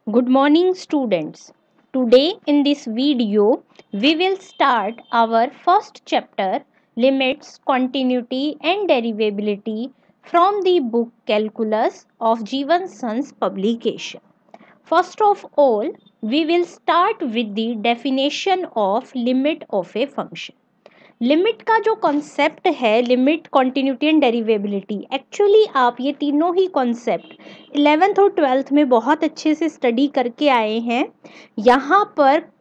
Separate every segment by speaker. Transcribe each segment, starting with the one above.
Speaker 1: Good morning, students. Today, in this video, we will start our first chapter Limits, Continuity, and Derivability from the book Calculus of Jeevan Sons publication. First of all, we will start with the definition of limit of a function. Limit का जो concept है, limit, continuity and डेरिवेबिलिटी, actually आप ये तीनों ही concept 11th और 12th में बहुत अच्छे से स्टडी करके आए हैं। यहाँ पर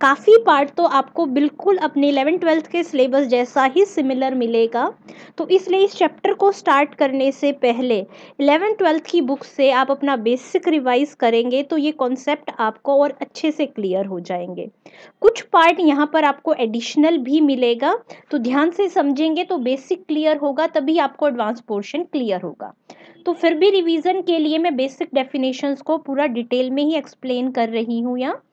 Speaker 1: काफ़ी पार्ट तो आपको बिल्कुल अपने 11th-12th के सिलेबस जैसा ही सिमिलर मिलेगा। तो इसलिए इस चैप्टर को स्टार्ट करने से पहले 11th-12th की बुक से आप अपना बेसिक रिवाइज करेंगे तो ये कॉन्सेप्ट आपको और अच्छे से क्लियर हो जाएंगे। कुछ पार्ट यहाँ पर आपको एडिशनल भी मिलेगा, तो ध्यान से समझेंगे तो बेसिक क्लियर होगा, तभी आपको एडवांस पोर्शन क्लियर होगा। तो फिर भी रिवीजन के लिए मैं बेसिक डेफिनेशंस को पूरा डिटेल में ही एक्सप्लेन कर रही हूँ। यहाँ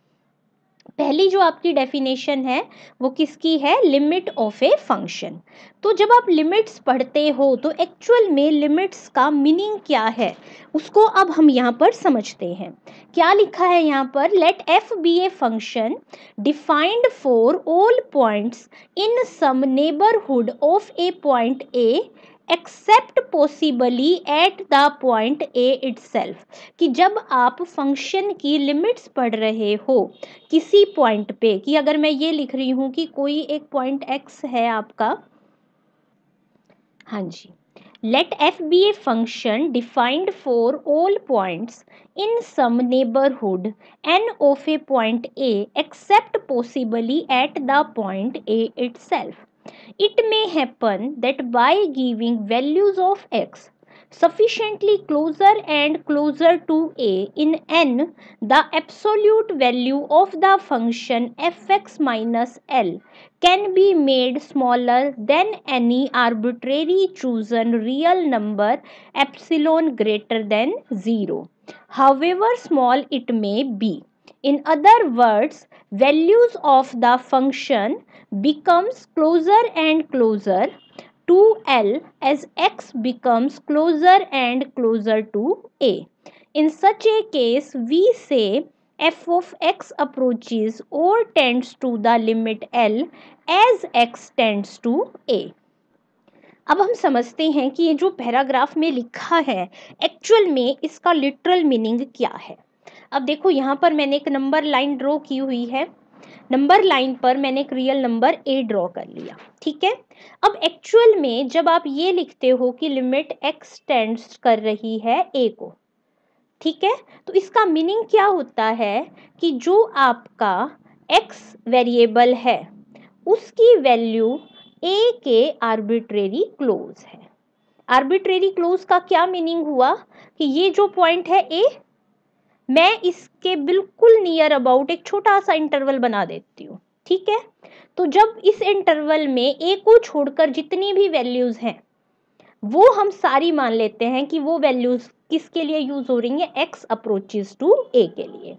Speaker 1: पहली जो आपकी डेफिनेशन है वो किसकी है? Limit of a function. तो जब आप लिमिट्स पढ़ते हो तो एक्चुअल में लिमिट्स का मीनिंग क्या है उसको अब हम यहाँ पर समझते हैं। क्या लिखा है यहाँ पर? Let F be a function defined for all points in some neighbourhood of a point a except possibly at the point a itself. कि जब आप फंक्शन की लिमिट्स पढ़ रहे हो किसी पॉइंट पे, कि अगर मैं ये लिख रही हूँ कि कोई एक पॉइंट एक्स है आपका, हाँ जी, let F be a function defined for all points in some neighborhood n of a point A except possibly at the point A itself. It may happen that by giving values of x sufficiently closer and closer to A in n, the absolute value of the function fx minus L can be made smaller than any arbitrary chosen real number epsilon greater than 0. However small it may be. In other words, values of the function becomes closer and closer to L as x becomes closer and closer to A. In such a case, we say f of x approaches or tends to the limit L as x tends to A. अब हम समझते हैं कि ये जो paragraph में लिखा है एक्चुअल में इसका लिटरल मीनिंग क्या है। अब देखो यहाँ पर मैंने एक नंबर लाइन ड्रॉ की हुई है, नंबर लाइन पर मैंने एक रियल नंबर ए ड्रॉ कर लिया, ठीक है। अब एक्चुअल में जब आप ये लिखते हो कि लिमिट एक्स टेंड्स कर रही है ए को, ठीक है, तो इसका मीनिंग क्या होता है कि जो आपका एक्स वेरिएबल है उसकी वैल्यू ए के आर्बिट्रेरी क्लोज है। आर्बिट्रेरी क्लोज का क्या मीनिंग हुआ कि ये जो पॉइंट है ए, मैं इसके बिल्कुल नियर अबाउट एक छोटा सा इंटरवल बना देती हूँ, ठीक है। तो जब इस इंटरवल में ए को छोड़कर जितनी भी वैल्यूज हैं वो हम सारी मान लेते हैं कि वो वैल्यूज किसके लिए यूज हो रही हैं? एक्स अप्रोचेस टू ए के लिए।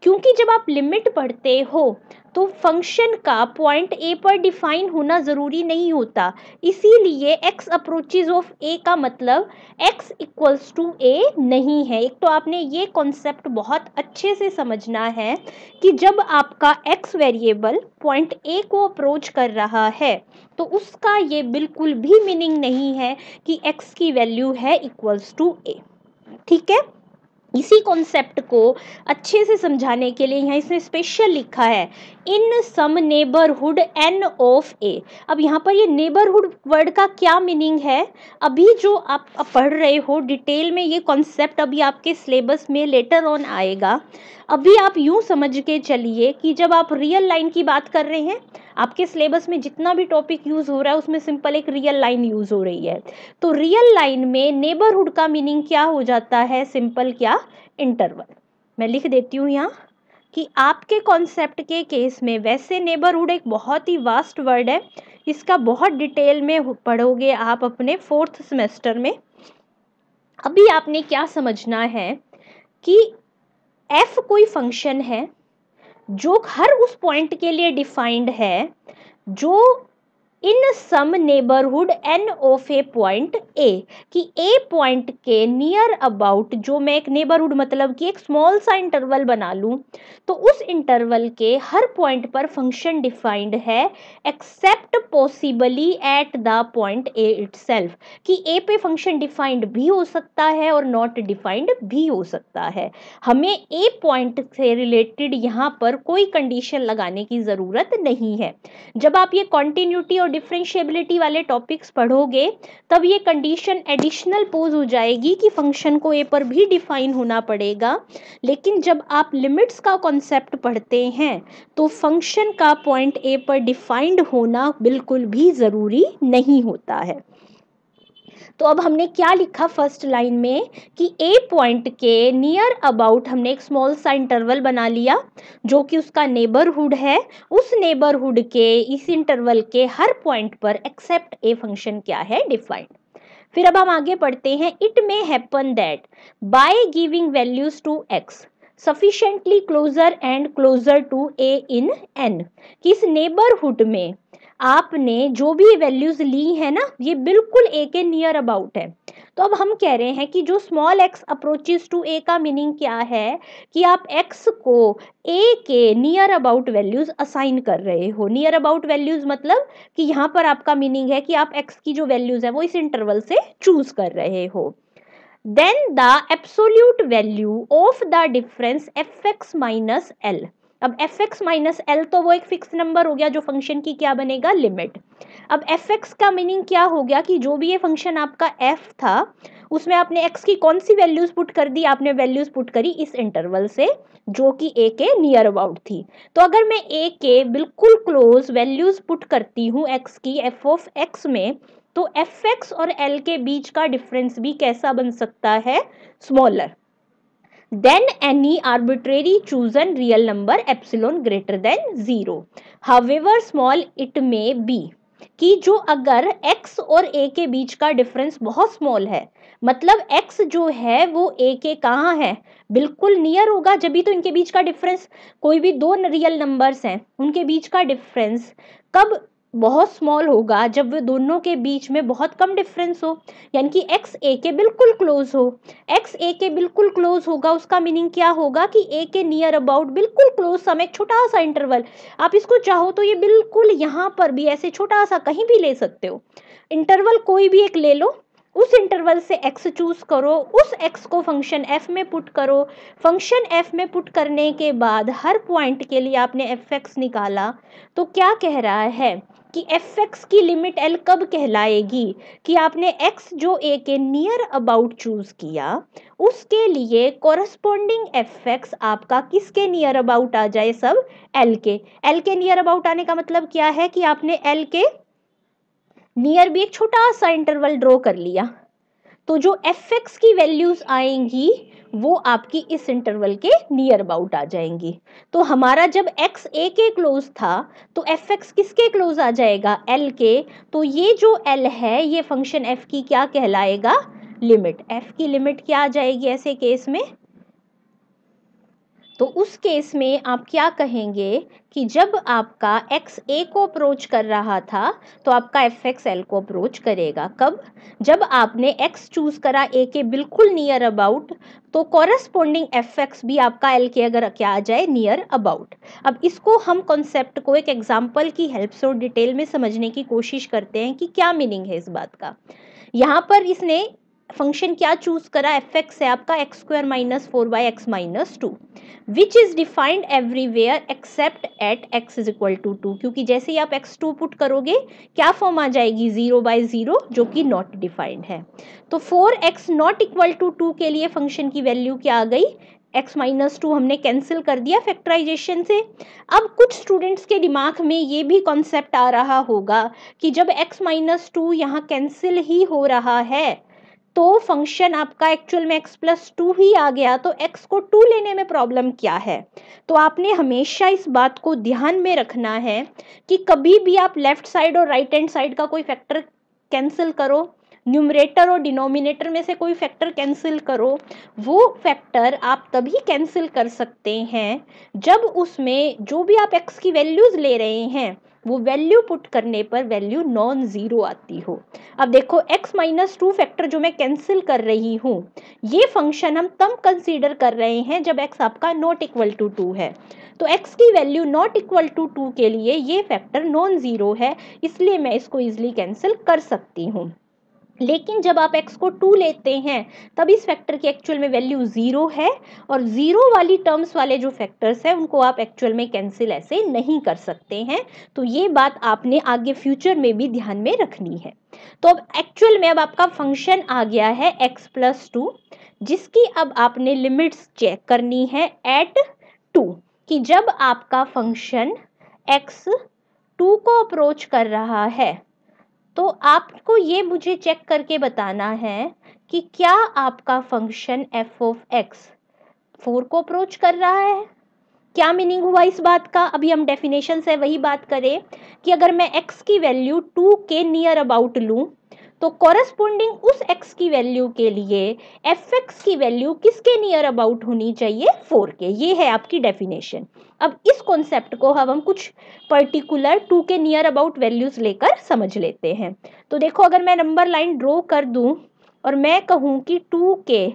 Speaker 1: क्योंकि जब आप लिमिट पढ़ते हो तो फंक्शन का पॉइंट ए पर डिफाइन होना ज़रूरी नहीं होता, इसीलिए x अप्रोचेज ऑफ ए का मतलब x इक्वल्स टू ए नहीं है। एक तो आपने ये कॉन्सेप्ट बहुत अच्छे से समझना है कि जब आपका x वेरिएबल पॉइंट ए को अप्रोच कर रहा है तो उसका ये बिल्कुल भी मीनिंग नहीं है कि x की वैल्यू है इक्वल्स टू ए, ठीक है। इसी कॉन्सेप्ट को अच्छे से समझाने के लिए यहाँ इसने स्पेशल लिखा है इन सम नेबरहुड एन ऑफ ए। अब यहाँ पर ये नेबरहुड वर्ड का क्या मीनिंग है, अभी जो आप पढ़ रहे हो डिटेल में ये कॉन्सेप्ट अभी आपके सिलेबस में लेटर ऑन आएगा। अभी आप यूँ समझ के चलिए कि जब आप रियल लाइन की बात कर रहे हैं, आपके सिलेबस में जितना भी टॉपिक यूज़ हो रहा है उसमें सिंपल एक रियल लाइन यूज़ हो रही है। तो रियल लाइन में नेबरहुड का मीनिंग क्या हो जाता है? सिंपल क्या? इंटरवल। मैं लिख देती हूँ यहाँ कि आपके कॉन्सेप्ट के केस में वैसे नेबरहुड एक बहुत ही वास्ट वर्ड है, इसका बहुत डिटेल में पढ़ोगे आप अपने 4th सेमेस्टर में। अभी आपने क्या समझना है कि f कोई फंक्शन है जो हर उस पॉइंट के लिए डिफाइंड है जो in some neighbourhood N of a point A, कि ए पॉइंट के नियर अबाउट, जो मैं एक नेबरहुड मतलब कि एक स्मॉल सा इंटरवल बना लूं, तो उस इंटरवल के हर पॉइंट पर फंक्शन डिफाइंड है except possibly at the point a itself, कि ए पे फंक्शन डिफाइंड भी हो सकता है और नॉट डिफाइंड भी हो सकता है। हमें ए पॉइंट से रिलेटेड यहाँ पर कोई कंडीशन लगाने की जरूरत नहीं है। जब आप ये कॉन्टिन्यूटी और डिफरेंशिएबिलिटी वाले टॉपिक्स पढ़ोगे तब ये कंडीशन एडिशनल पोज हो जाएगी कि फंक्शन को ए पर भी डिफाइन होना पड़ेगा। लेकिन जब आप लिमिट्स का कॉन्सेप्ट पढ़ते हैं तो फंक्शन का पॉइंट ए पर डिफाइंड होना बिल्कुल भी जरूरी नहीं होता है। तो अब हमने क्या लिखा फर्स्ट लाइन में कि ए पॉइंट के नियर अबाउट हमने एक स्मॉल सा इंटरवल बना लिया जो कि उसका नेबरहुड है, उस नेबरहुड के इस इंटरवल के हर पॉइंट पर एक्सेप्ट ए फंक्शन क्या है, डिफाइंड। फिर अब हम आगे पढ़ते हैं, it may happen that by giving values to x sufficiently closer and closer to a in N, कि इस नेबरहुड में आपने जो भी वैल्यूज ली है ना ये बिल्कुल ए के नियर अबाउट है। तो अब हम कह रहे हैं कि जो स्मॉल एक्स अप्रोचेस टू ए का मीनिंग क्या है कि आप एक्स को ए के नियर अबाउट वैल्यूज असाइन कर रहे हो। नियर अबाउट वैल्यूज मतलब कि यहाँ पर आपका मीनिंग है कि आप एक्स की जो वैल्यूज है वो इस इंटरवल से चूज कर रहे हो। Then the absolute value of the difference f x minus l. अब एफ एक्स माइनस एल तो वो एक फिक्स नंबर हो गया जो फंक्शन की क्या बनेगा, लिमिट। अब एफ एक्स का मीनिंग क्या हो गया कि जो भी ये फंक्शन आपका एफ था उसमें आपने एक्स की कौन सी वैल्यूज पुट कर दी, आपने वैल्यूज पुट करी इस इंटरवल से जो कि ए के नियर अबाउट थी। तो अगर मैं ए के बिल्कुल क्लोज वैल्यूज पुट करती हूँ एक्स की एफ ऑफ एक्स में, तो एफ एक्स और एल के बीच का डिफरेंस भी कैसा बन सकता है, smaller than any arbitrary chosen real number epsilon greater then 0। However small it may be, कि जो अगर x और a के बीच का डिफरेंस बहुत स्मॉल है, मतलब x जो है वो a के कहाँ है, बिल्कुल नियर होगा, जब भी तो इनके बीच का डिफरेंस, कोई भी दो रियल नंबर्स हैं उनके बीच का डिफरेंस कब बहुत स्मॉल होगा, जब वो दोनों के बीच में बहुत कम डिफरेंस हो, यानी कि x a के बिल्कुल क्लोज हो। x a के बिल्कुल क्लोज होगा उसका मीनिंग क्या होगा कि a के नियर अबाउट बिल्कुल क्लोज सम एक छोटा सा इंटरवल, आप इसको चाहो तो ये बिल्कुल यहाँ पर भी ऐसे छोटा सा कहीं भी ले सकते हो, इंटरवल कोई भी एक ले लो, उस इंटरवल से x चूज करो, उस x को फंक्शन f में पुट करो, फंक्शन f में पुट करने के बाद हर पॉइंट के लिए आपने fx निकाला, तो क्या कह रहा है कि fx की लिमिट l कब कहलाएगी कि आपने x जो a के नियर अबाउट चूज किया उसके लिए कोरस्पॉन्डिंग fx आपका किसके नियर अबाउट आ जाए, सब l के नियर अबाउट आने का मतलब क्या है कि आपने l के नियर भी एक छोटा सा इंटरवल ड्रॉ कर लिया, तो जो fx की वैल्यूज आएंगी वो आपकी इस इंटरवल के नियर अबाउट आ जाएंगी। तो हमारा जब x a के क्लोज था तो fx किसके क्लोज आ जाएगा, l के, तो ये जो l है ये फंक्शन f की क्या कहलाएगा, लिमिट। f की लिमिट क्या आ जाएगी ऐसे केस में, तो उस केस में आप क्या कहेंगे कि जब आपका x a को अप्रोच कर रहा था तो आपका fx l को अप्रोच करेगा, कब, जब आपने x चूज करा a के बिल्कुल नियर अबाउट, तो कॉरस्पॉन्डिंग fx भी आपका l के अगर क्या आ जाए, नियर अबाउट। अब इसको हम कॉन्सेप्ट को एक एग्जांपल की हेल्प से और डिटेल में समझने की कोशिश करते हैं कि क्या मीनिंग है इस बात का। यहाँ पर इसने फंक्शन क्या चूज करा, fx है आपका x square minus 4/x minus 2 which is defined everywhere except at x is equal to 2, क्योंकि जैसे ही आप x2 पुट करोगे क्या फॉर्म आ जाएगी, 0/0 जो कि नॉट डिफाइंड है। तो 4x नॉट इक्वल टू 2 के लिए फंक्शन की वैल्यू क्या आ गई, x माइनस 2 हमने कैंसिल कर दिया फैक्टराइजेशन से। अब कुछ स्टूडेंट्स के दिमाग में ये भी कॉन्सेप्ट आ रहा होगा कि जब x माइनस 2 यहाँ कैंसिल ही हो रहा है तो फंक्शन आपका एक्चुअल में x प्लस 2 ही आ गया, तो x को 2 लेने में प्रॉब्लम क्या है। तो आपने हमेशा इस बात को ध्यान में रखना है कि कभी भी आप लेफ्ट साइड और राइट हैंड साइड का कोई फैक्टर कैंसिल करो न्यूमरेटर और डिनोमिनेटर में से कोई फैक्टर कैंसिल करो, वो फैक्टर आप तभी कैंसिल कर सकते हैं जब उसमें जो भी आप x की वैल्यूज ले रहे हैं वो वैल्यू पुट करने पर वैल्यू नॉन जीरो आती हो। अब देखो x-2 फैक्टर जो मैं कैंसिल कर रही हूँ, ये फंक्शन हम तब कंसीडर कर रहे हैं जब x आपका नॉट इक्वल टू 2 है। तो x की वैल्यू नॉट इक्वल टू 2 के लिए ये फैक्टर नॉन जीरो है, इसलिए मैं इसको इजिली कैंसिल कर सकती हूँ। लेकिन जब आप x को 2 लेते हैं तब इस फैक्टर की एक्चुअल में वैल्यू 0 है, और 0 वाली टर्म्स वाले जो फैक्टर्स हैं उनको आप एक्चुअल में कैंसिल ऐसे नहीं कर सकते हैं। तो ये बात आपने आगे फ्यूचर में भी ध्यान में रखनी है। तो अब एक्चुअल में अब आपका फंक्शन आ गया है x+2, जिसकी अब आपने लिमिट्स चेक करनी है एट 2, कि जब आपका फंक्शन x 2 को अप्रोच कर रहा है तो आपको ये मुझे चेक करके बताना है कि क्या आपका फंक्शन f ऑफ x 4 को अप्रोच कर रहा है। क्या मीनिंग हुआ इस बात का? अभी हम डेफिनेशन से वही बात करें कि अगर मैं x की वैल्यू 2 के नियर अबाउट लूं तो कॉरेस्पॉन्डिंग उस x की वैल्यू के लिए fx की वैल्यू किसके नियर अबाउट होनी चाहिए? 4 के। ये है आपकी डेफिनेशन। अब इस कॉन्सेप्ट को हम कुछ पर्टिकुलर 2 के नियर अबाउट वैल्यूज लेकर समझ लेते हैं। तो देखो, अगर मैं नंबर लाइन ड्रॉ कर दूं और मैं कहूं कि 2 के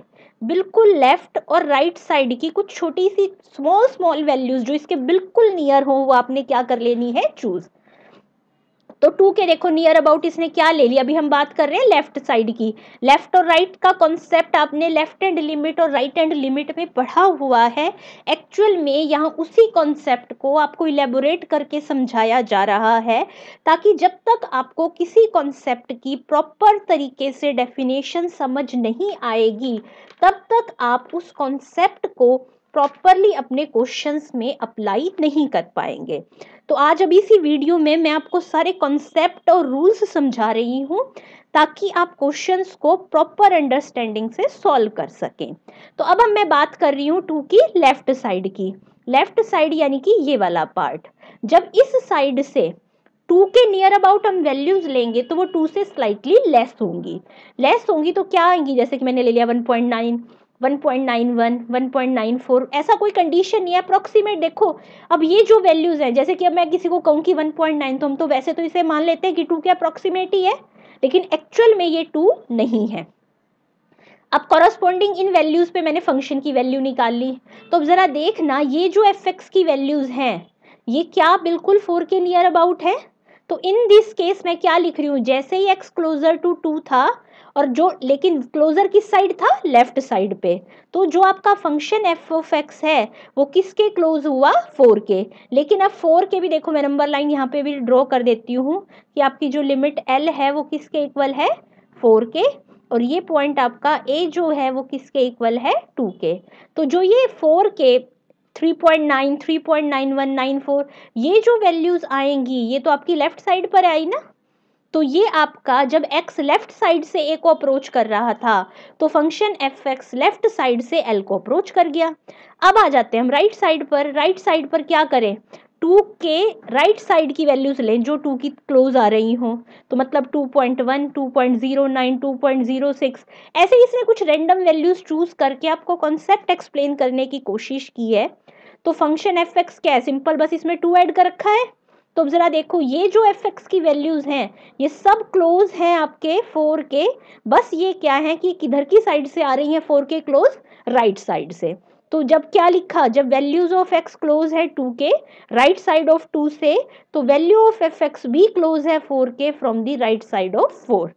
Speaker 1: बिल्कुल लेफ्ट और राइट साइड की कुछ छोटी सी स्मॉल वैल्यूज जो इसके बिल्कुल नियर हो वो आपने क्या कर लेनी है? चूज। तो 2 के देखो नियर अबाउट इसने क्या ले लिया? अभी हम बात कर रहे हैं लेफ्ट साइड की। लेफ्ट और राइट का कॉन्सेप्ट आपने लेफ्ट हैंड लिमिट और राइट हैंड लिमिट में पढ़ा हुआ है। एक्चुअल में यहाँ उसी कॉन्सेप्ट को आपको इलेबोरेट करके समझाया जा रहा है, ताकि जब तक आपको किसी कॉन्सेप्ट की प्रॉपर तरीके से डेफिनेशन समझ नहीं आएगी तब तक आप उस कॉन्सेप्ट को प्रॉपरली अपने क्वेश्चंस में अप्लाई नहीं कर पाएंगे। तो आज अभी इसी वीडियो में मैं आपको सारे कॉन्सेप्ट और रूल्स समझा रही हूँ ताकि आप क्वेश्चंस को प्रॉपर अंडरस्टैंडिंग से सॉल्व कर सकें। तो अब मैं बात कर रही हूँ 2 की लेफ्ट साइड की। लेफ्ट साइड यानी कि ये वाला पार्ट। जब इस साइड से 2 के नियर अबाउट हम वैल्यूज लेंगे तो वो 2 से स्लाइटली लेस होंगी तो क्या आएंगी? जैसे कि मैंने ले लिया 1.9, 1.91, 1.94, ऐसा कोई कंडीशन नहीं है, अप्रोक्सीमेट। देखो अब ये जो वैल्यूज हैं, जैसे कि अब मैं किसी को कहूँ कि 1.9, तो हम तो वैसे तो इसे मान लेते हैं कि 2 के अप्रोक्सीमेट ही है, लेकिन एक्चुअल में ये 2 नहीं है। अब कॉरस्पॉन्डिंग इन वैल्यूज पे मैंने फंक्शन की वैल्यू निकाल ली। तो अब जरा देखना, ये जो fx की वैल्यूज हैं ये क्या बिल्कुल 4 के नियर अबाउट है? तो इन दिस केस मैं क्या लिख रही हूँ, जैसे ही x क्लोजर टू 2 था, और जो लेकिन क्लोजर किस साइड था? लेफ्ट साइड पे। तो जो आपका फंक्शन f ऑफ x है वो किसके क्लोज हुआ? 4 के। लेकिन अब 4 के भी देखो, मैं नंबर लाइन यहाँ पे भी ड्रॉ कर देती हूँ कि आपकी जो लिमिट l है वो किसके इक्वल है? 4 के। और ये पॉइंट आपका a जो है वो किसके इक्वल है? 2 के। तो जो ये 4 के 3.9, 3.9194 ये जो वैल्यूज आएंगी ये तो आपकी लेफ्ट साइड पर आई ना। तो ये आपका जब x लेफ्ट साइड से a को अप्रोच कर रहा था तो फंक्शन fx लेफ्ट साइड से l को अप्रोच कर गया। अब आ जाते हैं हम राइट साइड पर। राइट साइड पर क्या करें? 2 के राइट साइड की वैल्यूज लें जो 2 की क्लोज आ रही हो। तो मतलब 2.1, 2.09, 2.06, ऐसे इसने कुछ रैंडम वैल्यूज चूज करके आपको कॉन्सेप्ट एक्सप्लेन करने की कोशिश की है। तो फंक्शन fx क्या है? सिंपल, बस इसमें 2 ऐड कर रखा है। तो अब जरा देखो, ये जो fx की वैल्यूज हैं ये सब क्लोज हैं आपके 4 के। बस ये क्या है कि किधर की साइड से आ रही हैं 4 के क्लोज? राइट साइड से। तो जब क्या लिखा, जब वैल्यूज ऑफ x क्लोज है 2 के राइट साइड ऑफ 2 से, तो वैल्यू ऑफ fx भी क्लोज है 4 के from the right side of 4।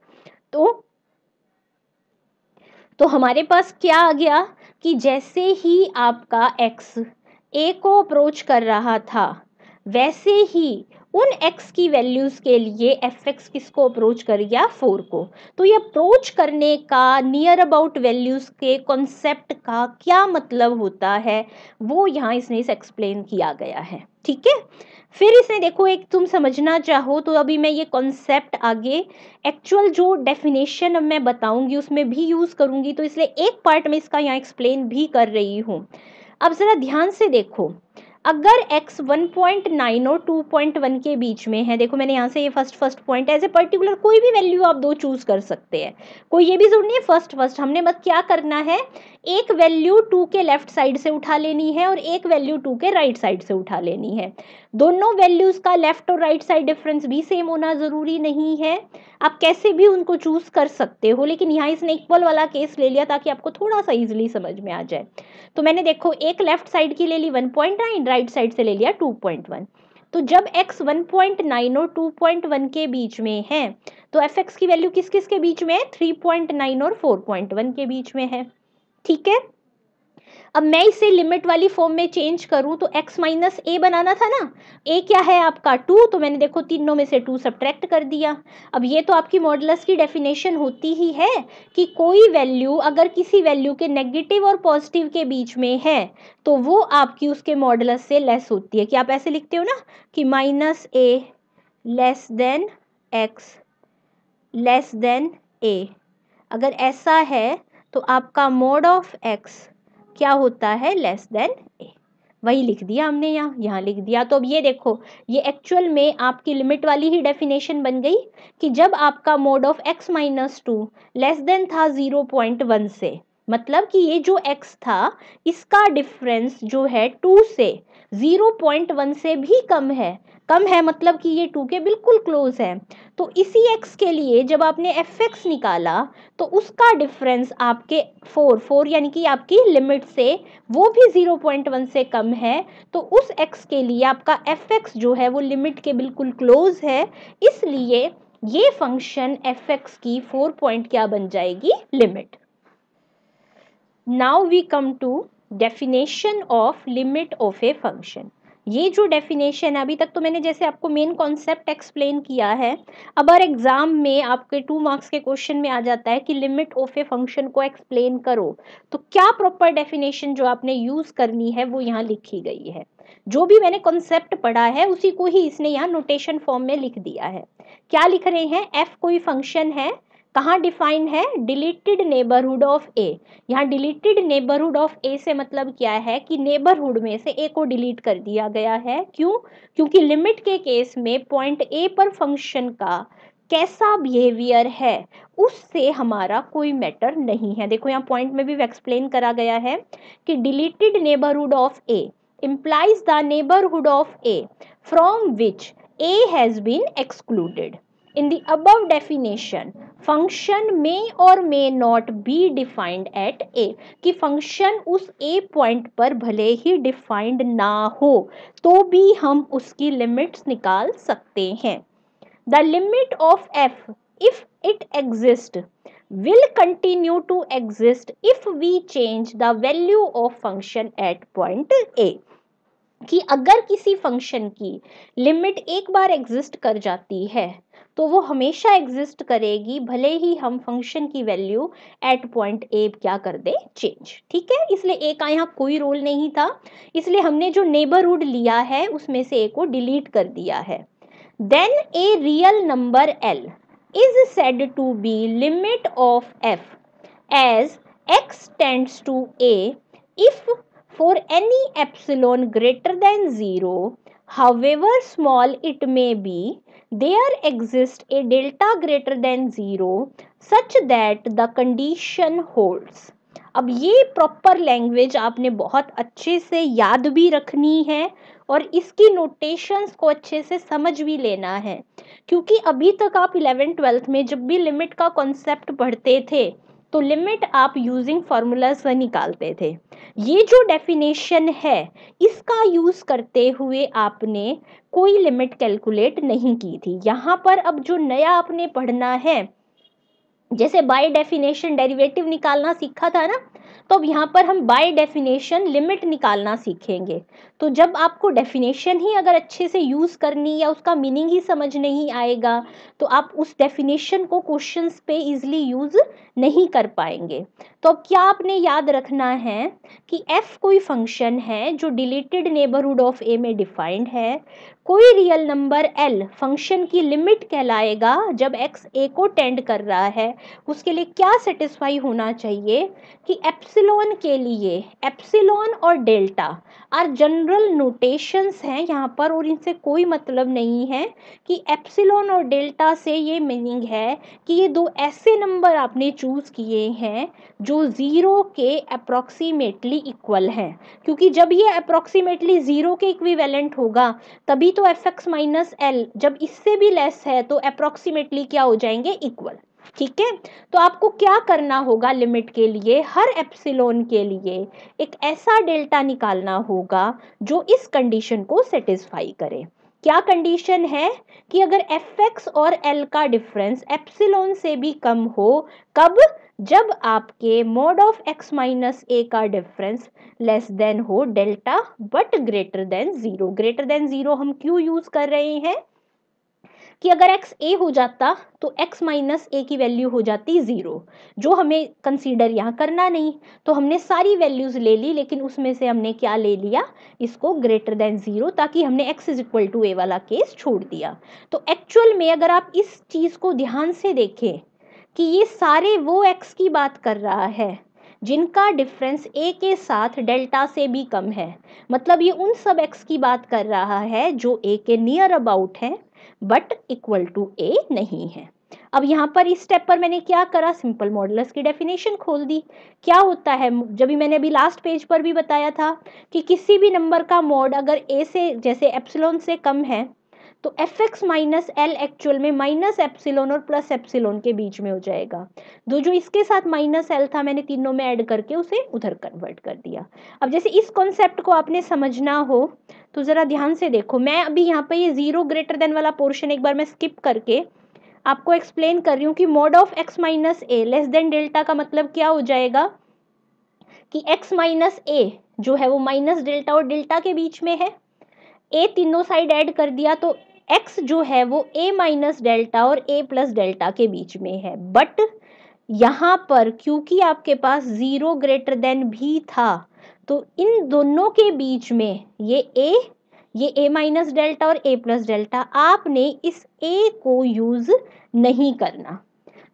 Speaker 1: तो हमारे पास क्या आ गया कि जैसे ही आपका x a को अप्रोच कर रहा था वैसे ही उन x की वैल्यूज के लिए fx किसको अप्रोच कर गया? 4 को। तो ये अप्रोच करने का नियर अबाउट वैल्यूज के कॉन्सेप्ट का क्या मतलब होता है वो यहाँ इसने एक्सप्लेन किया गया है। ठीक है, फिर इसने देखो, एक तुम समझना चाहो तो अभी मैं ये कॉन्सेप्ट आगे एक्चुअल जो डेफिनेशन अब मैं बताऊंगी उसमें भी यूज करूंगी, तो इसलिए एक पार्ट में इसका यहाँ एक्सप्लेन भी कर रही हूँ। अब जरा ध्यान से देखो, अगर x 1.9 और 2.1 के बीच में है, देखो मैंने यहाँ से ये first point as a particular कोई भी वैल्यू आप दो चूज कर सकते हैं, कोई ये भी जरूरी नहीं है फर्स्ट हमने बस क्या करना है, एक वैल्यू 2 के लेफ्ट साइड से उठा लेनी है और एक वैल्यू 2 के राइट साइड से उठा लेनी है। दोनों वैल्यूज का लेफ्ट और राइट साइड डिफरेंस भी सेम होना जरूरी नहीं है, आप कैसे भी उनको चूज कर सकते हो, लेकिन यहाँ इसने इक्वल वाला केस ले लिया ताकि आपको थोड़ा सा इजीली समझ में आ जाए। तो मैंने देखो एक लेफ्ट साइड की ले ली 1.9, राइट साइड से ले लिया 2.1। तो जब x 1.9 और 2.1 के बीच में है तो fx की वैल्यू किस किस के बीच में है, 3.9 और 4.1 के बीच में है। ठीक है, अब मैं इसे लिमिट वाली फॉर्म में चेंज करूं तो x माइनस ए बनाना था ना, a क्या है आपका 2, तो मैंने देखो तीनों में से 2 सब्ट्रैक्ट कर दिया। अब ये तो आपकी मॉडुलस की डेफिनेशन होती ही है कि कोई वैल्यू अगर किसी वैल्यू के नेगेटिव और पॉजिटिव के बीच में है तो वो आपकी उसके मॉडुलस से लेस होती है, कि आप ऐसे लिखते हो ना कि minus A less than X less than A, अगर ऐसा है तो आपका मॉड ऑफ एक्स क्या होता है, लेस देन ए। वही लिख दिया हमने, यहाँ लिख दिया। तो अब ये देखो ये एक्चुअल में आपकी लिमिट वाली ही डेफिनेशन बन गई कि जब आपका mode of x minus 2 less than था 0.1 से, मतलब कि ये जो x था इसका डिफरेंस जो है 2 से 0.1 से भी कम है मतलब कि ये 2 के बिल्कुल क्लोज है। तो इसी x के लिए जब आपने fx निकाला तो उसका डिफरेंस आपके 4 यानी कि आपकी लिमिट से वो भी 0.1 से कम है, तो उस x के लिए आपका fx जो है वो लिमिट के बिल्कुल क्लोज है, इसलिए ये फंक्शन fx की 4 पॉइंट क्या बन जाएगी, limit. Now we come to definition of limit of a function. ये जो डेफिनेशन है, अभी तक तो मैंने जैसे आपको मेन कॉन्सेप्ट एक्सप्लेन किया है, अब हर एग्जाम में आपके 2 मार्क्स के क्वेश्चन में आ जाता है कि लिमिट ऑफ ए फंक्शन को एक्सप्लेन करो, तो क्या प्रॉपर डेफिनेशन जो आपने यूज करनी है वो यहाँ लिखी गई है। जो भी मैंने कॉन्सेप्ट पढ़ा है उसी को ही इसने यहाँ नोटेशन फॉर्म में लिख दिया है। क्या लिख रहे हैं, एफ कोई फंक्शन है, कहाँ डिफाइन है, डिलीटेड नेबरहुड ऑफ ए। यहाँ डिलीटेड नेबरहुड ऑफ ए से मतलब क्या है कि नेबरहुड में से ए को डिलीट कर दिया गया है। क्यों, क्योंकि लिमिट के केस में पॉइंट ए पर फंक्शन का कैसा बिहेवियर है उससे हमारा कोई मैटर नहीं है। देखो यहाँ पॉइंट में भी एक्सप्लेन करा गया है कि deleted neighbourhood of A implies the neighborhood of A from which A has been excluded. In the above definition, function may or may not be defined at A, कि function उस A point पर भले ही defined ना हो तो भी हम उसकी लिमिट्स निकाल सकते हैं। The limit of f, if it exists, will continue to exist if we change the value of function at point A, कि अगर किसी फंक्शन की लिमिट एक बार एग्जिस्ट कर जाती है तो वो हमेशा एग्जिस्ट करेगी भले ही हम फंक्शन की वैल्यू एट पॉइंट ए क्या कर दे, चेंज। ठीक है, इसलिए ए का यहाँ कोई रोल नहीं था, इसलिए हमने जो नेबरहुड लिया है उसमें से ए को डिलीट कर दिया है। Then a real number l is said to be limit of f as x tends to a if for any epsilon greater than 0, however small it may be, there exists a delta greater than 0 such that the condition holds. अब ये proper language आपने बहुत अच्छे से याद भी रखनी है और इसकी नोटेशंस को अच्छे से समझ भी लेना है, क्योंकि अभी तक आप 11th-12th में जब भी लिमिट का कॉन्सेप्ट पढ़ते थे तो लिमिट आप यूजिंग फॉर्मूला से निकालते थे। ये जो डेफिनेशन है इसका यूज करते हुए आपने कोई लिमिट कैलकुलेट नहीं की थी। यहाँ पर अब जो नया आपने पढ़ना है, जैसे बाय डेफिनेशन डेरिवेटिव निकालना सीखा था ना, तो अब यहाँ पर हम बाय डेफिनेशन लिमिट निकालना सीखेंगे। तो जब आपको डेफिनेशन ही अगर अच्छे से यूज करनी या उसका मीनिंग ही समझ नहीं आएगा तो आप उस डेफिनेशन को क्वेश्चंस पे इजीली यूज नहीं कर पाएंगे। तो अब क्या आपने याद रखना है कि f कोई फंक्शन है जो डिलीटेड नेबरहुड ऑफ a में डिफाइंड है, कोई रियल नंबर l फंक्शन की लिमिट कहलाएगा जब x a को टेंड कर रहा है। उसके लिए क्या सेटिस्फाई होना चाहिए कि एप्सिलॉन के लिए एप्सिलॉन और डेल्टा आर जनरल नोटेशंस हैं यहाँ पर, और इनसे कोई मतलब नहीं है कि एप्सिलॉन और डेल्टा से ये मीनिंग है कि ये दो ऐसे नंबर आपने चूज किए हैं जो ज़ीरो के अप्रॉक्सीमेटली इक्वल हैं, क्योंकि जब ये अप्रॉक्सीमेटली ज़ीरो के इक्विवेलेंट होगा तभी तो एफ एक्स माइनस एल जब इससे भी लेस है तो अप्रॉक्सीमेटली क्या हो जाएंगे, इक्वल। ठीक है, तो आपको क्या करना होगा, लिमिट के लिए हर एप्सिलॉन के लिए एक ऐसा डेल्टा निकालना होगा जो इस कंडीशन को सेटिस्फाई करे। क्या कंडीशन है कि अगर एफ एक्स और एल का डिफरेंस एप्सिलॉन से भी कम हो, कब, जब आपके मॉड ऑफ एक्स माइनस ए का डिफरेंस लेस देन हो delta but greater than zero. Greater than zero हम क्यों यूज कर रहे हैं कि अगर x a हो जाता तो x माइनस ए की वैल्यू हो जाती ज़ीरो, जो हमें कंसीडर यहाँ करना नहीं। तो हमने सारी वैल्यूज ले ली, लेकिन उसमें से हमने क्या ले लिया, इसको ग्रेटर देन ज़ीरो, ताकि हमने x इज इक्वल टू ए वाला केस छोड़ दिया। तो एक्चुअल में अगर आप इस चीज़ को ध्यान से देखें कि ये सारे वो x की बात कर रहा है जिनका डिफरेंस a के साथ डेल्टा से भी कम है, मतलब ये उन सब x की बात कर रहा है जो a के नियर अबाउट है बट इक्वल टू ए नहीं है। अब यहाँ पर इस स्टेप पर मैंने क्या करा, सिंपल मॉडुलस की डेफिनेशन खोल दी। क्या होता है, जब भी मैंने अभी लास्ट पेज पर भी बताया था कि किसी भी नंबर का मॉड अगर ए से, जैसे एप्सिलॉन से कम है, तो F x minus L actual में माइनस एप्सिलॉन और प्लस एप्सिलॉन के बीच में हो जाएगा। दो जो इसके साथ माइनस एल था मैंने तीनों में ऐड करके उसे उधर कन्वर्ट कर दिया। अब जैसे इस कॉन्सेप्ट को आपने समझना हो तो ज़रा ध्यान से देखो, मैं अभी यहाँ पे ये जीरो ग्रेटर देन वाला पोर्शन एक बार मैं स्किप करके आपको एक्सप्लेन कर रही हूँ कि mod of x minus A less then delta का मतलब क्या हो जाएगा कि एक्स माइनस ए जो है वो माइनस डेल्टा और डेल्टा के बीच में है। ए तीनों साइड ऐड कर दिया तो x जो है वो a माइनस डेल्टा और a प्लस डेल्टा के बीच में है। बट यहाँ पर क्योंकि आपके पास जीरो ग्रेटर देन भी था तो इन दोनों के बीच में ये a माइनस डेल्टा और a प्लस डेल्टा, आपने इस a को यूज नहीं करना।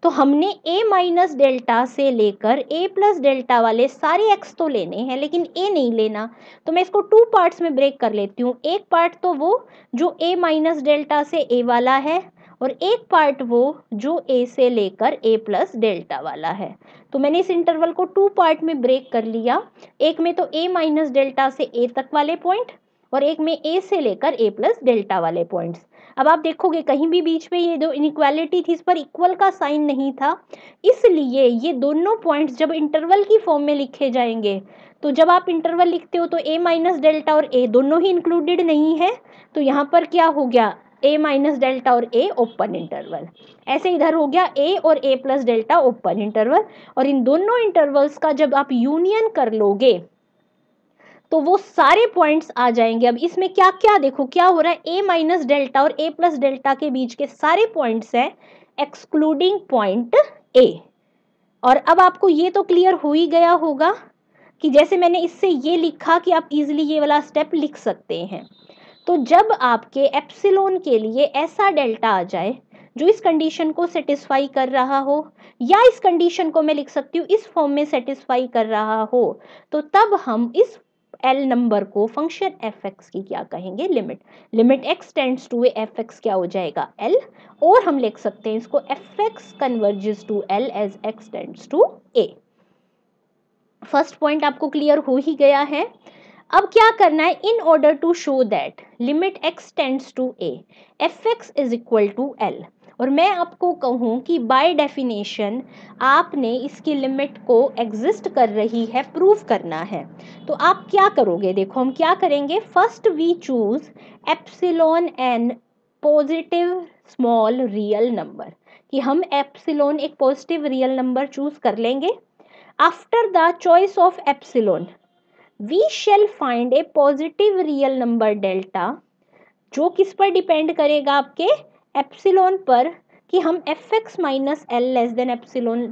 Speaker 1: तो हमने a माइनस डेल्टा से लेकर a प्लस डेल्टा वाले सारे x तो लेने हैं लेकिन a नहीं लेना। तो मैं इसको टू पार्ट्स में ब्रेक कर लेती हूँ। एक पार्ट तो वो जो a माइनस डेल्टा से a वाला है और एक पार्ट वो जो a से लेकर a प्लस डेल्टा वाला है। तो मैंने इस इंटरवल को टू पार्ट में ब्रेक कर लिया, एक में तो a माइनस डेल्टा से a तक वाले पॉइंट और एक में a से लेकर a प्लस डेल्टा वाले पॉइंट्स। अब आप देखोगे कहीं भी बीच में ये जो इनइक्वालिटी थी इस पर इक्वल का साइन नहीं था, इसलिए ये दोनों पॉइंट्स जब इंटरवल की फॉर्म में लिखे जाएंगे, तो जब आप इंटरवल लिखते हो तो a माइनस डेल्टा और a दोनों ही इंक्लूडेड नहीं है, तो यहाँ पर क्या हो गया, a माइनस डेल्टा और a ओपन इंटरवल। ऐसे इधर हो गया a और a plus delta open interval, और इन दोनों इंटरवल्स का जब आप यूनियन कर लोगे तो वो सारे पॉइंट्स आ जाएंगे। अब इसमें क्या क्या देखो क्या हो रहा है, a माइनस डेल्टा और a प्लस डेल्टा के बीच के सारे पॉइंट्स हैं एक्सक्लूडिंग पॉइंट a। और अब आपको ये तो क्लियर हो ही गया होगा कि जैसे मैंने इससे ये लिखा कि आप इजीली ये वाला स्टेप लिख सकते हैं। तो जब आपके एप्सिलॉन के लिए ऐसा डेल्टा आ जाए जो इस कंडीशन को सेटिस्फाई कर रहा हो, या इस कंडीशन को मैं लिख सकती हूँ इस फॉर्म में सेटिस्फाई कर रहा हो, तो तब हम इस एल नंबर को फंक्शन एफ एक्स की क्या कहेंगे, limit x tends to a f x क्या हो जाएगा एल, और हम लिख सकते हैं इसको f x converges to l as x tends to a. First point आपको क्लियर हो ही गया है। अब क्या करना है, in order to show that limit x tends to a f x is equal to l, और मैं आपको कहूँ कि बाय डेफिनेशन आपने इसकी लिमिट को एग्जिस्ट कर रही है प्रूव करना है। तो आप क्या करोगे, देखो हम क्या करेंगे, first we choose epsilon an positive small real number, कि हम एप्सिलॉन एक पॉजिटिव रियल नंबर चूज कर लेंगे। After the choice of epsilon we shall find a positive real number delta, जो किस पर डिपेंड करेगा, आपके एप्सिलॉन पर, कि हम F x minus L less than epsilon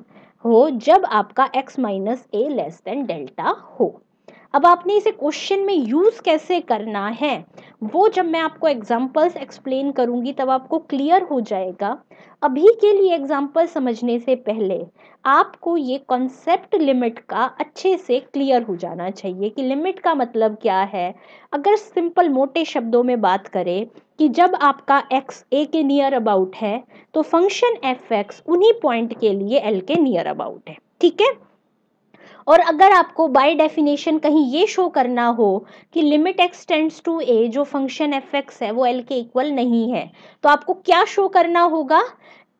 Speaker 1: हो जब आपका x minus A less then delta हो। अब आपने इसे क्वेश्चन में यूज कैसे करना है वो जब मैं आपको एग्जांपल्स एक्सप्लेन करूंगी तब आपको क्लियर हो जाएगा। अभी के लिए एग्जांपल समझने से पहले आपको ये कॉन्सेप्ट लिमिट का अच्छे से क्लियर हो जाना चाहिए कि लिमिट का मतलब क्या है। अगर सिंपल मोटे शब्दों में बात करें कि जब आपका x a के नियर अबाउट है तो फंक्शन fx उन्हीं पॉइंट के लिए l के नियर अबाउट है, ठीक है। और अगर आपको बाय डेफिनेशन कहीं ये शो करना हो कि limit x tends to a जो फंक्शन fx है वो l के इक्वल नहीं है तो आपको क्या शो करना होगा,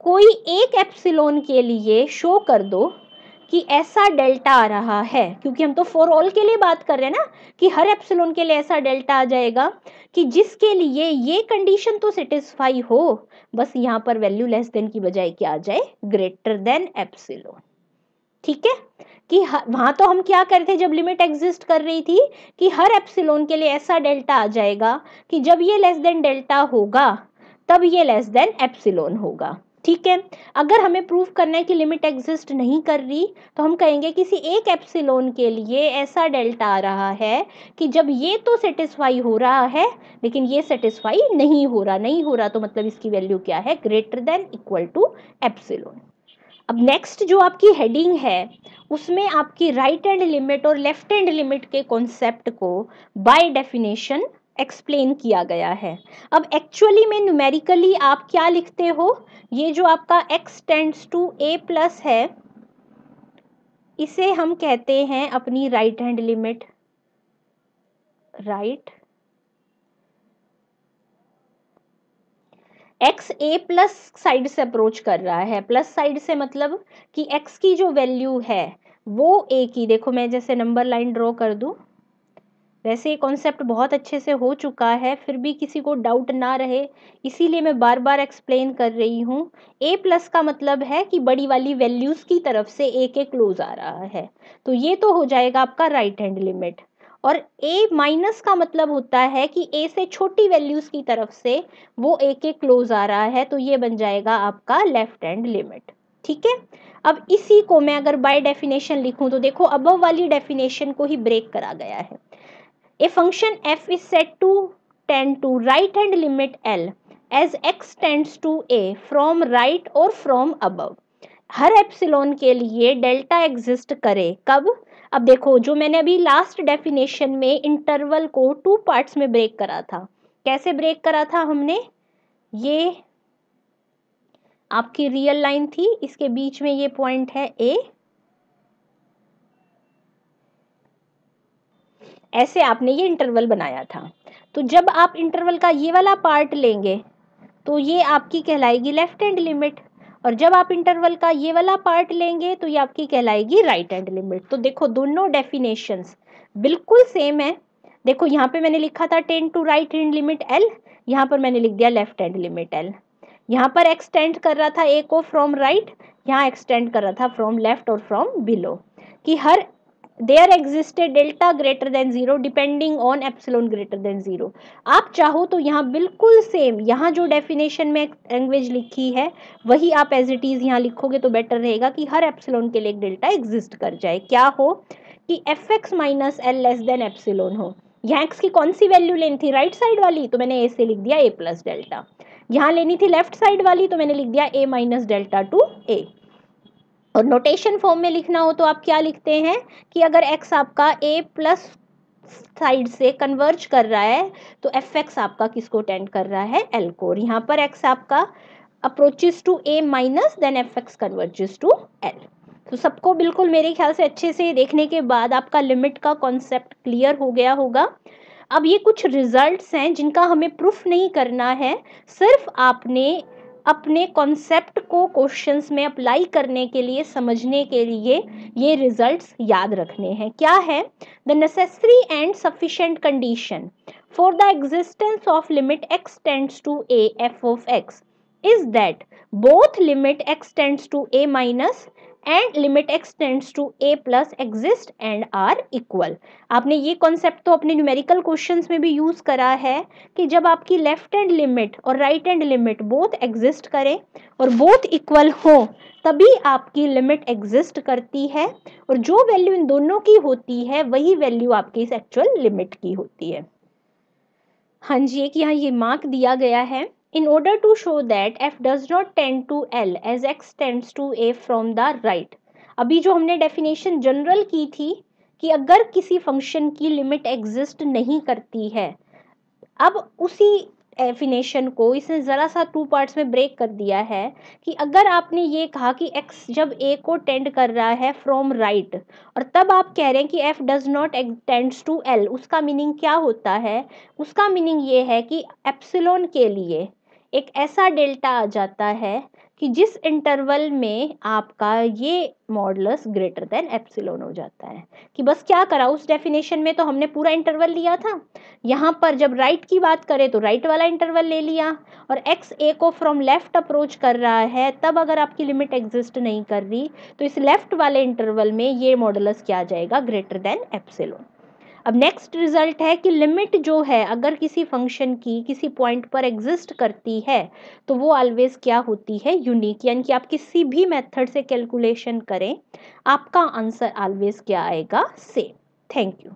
Speaker 1: कोई एक एप्सिलॉन के लिए शो कर दो कि ऐसा डेल्टा आ रहा है, क्योंकि हम तो फॉर ऑल के लिए बात कर रहे हैं ना कि हर एप्सिलॉन के लिए ऐसा डेल्टा आ जाएगा कि जिसके लिए ये कंडीशन तो सेटिस्फाई हो, बस यहाँ पर वैल्यू लेस देन की बजाय क्या आ जाए, ग्रेटर देन एप्सिलॉन, ठीक है। कि वहां तो हम क्या कर रहे थे जब लिमिट एग्जिस्ट कर रही थी कि हर एप्सिलॉन के लिए ऐसा डेल्टा आ जाएगा कि जब ये लेस देन डेल्टा होगा तब ये लेस देन एप्सिलॉन होगा, ठीक है। अगर हमें प्रूव करना है कि लिमिट एग्जिस्ट नहीं कर रही तो हम कहेंगे किसी एक एप्सिलॉन के लिए ऐसा डेल्टा आ रहा है कि जब ये तो सेटिस्फाई हो रहा है लेकिन ये सेटिस्फाई नहीं हो रहा तो मतलब इसकी वैल्यू क्या है, greater than equal to epsilon. अब नेक्स्ट जो आपकी हेडिंग है उसमें आपकी राइट हैंड लिमिट और लेफ्ट हैंड लिमिट के कॉन्सेप्ट को बाय डेफिनेशन एक्सप्लेन किया गया है। अब एक्चुअली में न्यूमेरिकली आप क्या लिखते हो, ये जो आपका x tends to a plus है इसे हम कहते हैं अपनी right hand limit, right x a plus side से अप्रोच कर रहा है, प्लस साइड से मतलब कि x की जो वैल्यू है वो a की, देखो मैं जैसे नंबर लाइन ड्रॉ कर दूं, वैसे ये कॉन्सेप्ट बहुत अच्छे से हो चुका है फिर भी किसी को डाउट ना रहे इसीलिए मैं बार बार एक्सप्लेन कर रही हूँ। a प्लस का मतलब है कि बड़ी वाली वैल्यूज की तरफ से a के क्लोज आ रहा है तो ये तो हो जाएगा आपका राइट हैंड लिमिट, और a माइनस का मतलब होता है कि a से छोटी वैल्यूज की तरफ से वो a के क्लोज आ रहा है तो ये बन जाएगा आपका लेफ्ट हैंड लिमिट, ठीक है। अब इसी को मैं अगर बाय डेफिनेशन लिखूं तो देखो अबव वाली डेफिनेशन को ही ब्रेक करा गया है। A function f is said to tend to right hand limit L as x tends to a from right or from above। Her epsilon के लिए डेल्टा एग्जिस्ट करे कब, अब देखो जो मैंने अभी लास्ट डेफिनेशन में इंटरवल को टू पार्ट्स में ब्रेक करा था, कैसे ब्रेक करा था हमने, ये आपकी रियल लाइन थी इसके बीच में ये पॉइंट है a, ऐसे आपने ये इंटरवल बनाया था। तो जब आप इंटरवल का ये वाला पार्ट लेंगे तो ये आपकी कहलाएगी लेफ्ट हैंड लिमिट, और जब आप इंटरवल का ये वाला पार्ट लेंगे तो ये आपकी कहलाएगी राइट हैंड लिमिट। तो देखो दोनों डेफिनेशंस बिल्कुल सेम है। देखो यहाँ पे मैंने लिखा था tend to right hand limit l, यहाँ पर मैंने लिख दिया लेफ्ट हैंड लिमिट एल। यहाँ पर एक्सटेंड कर रहा था ए को फ्रॉम राइट, यहाँ एक्सटेंड कर रहा था फ्रॉम लेफ्ट और फ्रॉम बिलो, कि हर there existed delta greater than zero depending on epsilon greater than zero. आप चाहो तो यहाँ बिल्कुल सेम, यहाँ जो डेफिनेशन में लैंग्वेज लिखी है वही आप एज इट इज यहाँ लिखोगे तो बेटर रहेगा कि हर एप्सिलॉन के लिए एक डेल्टा एग्जिस्ट कर जाए, क्या हो कि F x minus L less than epsilon हो। यहाँ एक्स की कौन सी वैल्यू लेनी थी, राइट साइड वाली, तो मैंने ए से लिख दिया ए प्लस डेल्टा। यहाँ लेनी थी लेफ्ट साइड वाली तो मैंने लिख दिया ए माइनस डेल्टा टू ए। और नोटेशन फॉर्म में लिखना हो तो आप क्या लिखते हैं कि अगर x आपका a प्लस साइड से कन्वर्ज कर रहा है तो एफ एक्स आपका किसको टेंड कर रहा है, l को, और यहाँ पर x आपका approaches to a minus then f x converges to l। तो सबको बिल्कुल मेरे ख्याल से अच्छे से देखने के बाद आपका लिमिट का कॉन्सेप्ट क्लियर हो गया होगा। अब ये कुछ रिजल्ट्स हैं जिनका हमें प्रूफ नहीं करना है, सिर्फ आपने अपने कॉन्सेप्ट को क्वेश्चंस में अप्लाई करने के लिए, समझने के लिए ये रिजल्ट्स याद रखने हैं। क्या है, the necessary and sufficient condition for the existence of limit x tends to a f of x is that both limit x tends to a minus and limit x tends to a plus exist and are equal. आपने ये concept तो अपने numerical questions में भी use करा है कि जब आपकी लेफ्ट हैंड लिमिट और right hand limit both exist करें और बोथ इक्वल हो तभी आपकी लिमिट एग्जिस्ट करती है, और जो वैल्यू इन दोनों की होती है वही वैल्यू आपकी इस एक्चुअल लिमिट की होती है। हाँ जी, एक यहाँ ये मार्क दिया गया है, in order to show that f does not tend to L as x tends to A from the right। अभी जो हमने डेफिनेशन जनरल की थी कि अगर किसी फंक्शन की लिमिट एग्जिस्ट नहीं करती है, अब उसी डेफिनेशन को इसने ज़रा सा 2 पार्ट्स में ब्रेक कर दिया है कि अगर आपने ये कहा कि x जब a को टेंड कर रहा है फ्रॉम राइट और तब आप कह रहे हैं कि f does not tends to L, उसका मीनिंग क्या होता है? उसका मीनिंग ये है कि एप्सिलॉन के लिए एक ऐसा डेल्टा आ जाता है कि जिस इंटरवल में आपका ये मॉडुलस ग्रेटर देन एप्सिलॉन हो जाता है। कि बस क्या करा, उस डेफिनेशन में तो हमने पूरा इंटरवल लिया था, यहाँ पर जब राइट की बात करें तो राइट वाला इंटरवल ले लिया, और एक्स ए को फ्रॉम लेफ्ट अप्रोच कर रहा है तब अगर आपकी लिमिट एग्जिस्ट नहीं कर रही तो इस लेफ्ट वाले इंटरवल में ये मॉडुलस क्या आ जाएगा? Greater than epsilon. अब नेक्स्ट रिजल्ट है कि लिमिट जो है अगर किसी फंक्शन की किसी पॉइंट पर एग्जिस्ट करती है तो वो ऑलवेज क्या होती है? यूनिक। यानी कि आप किसी भी मेथड से कैलकुलेशन करें आपका आंसर ऑलवेज क्या आएगा? सेम। Thank you.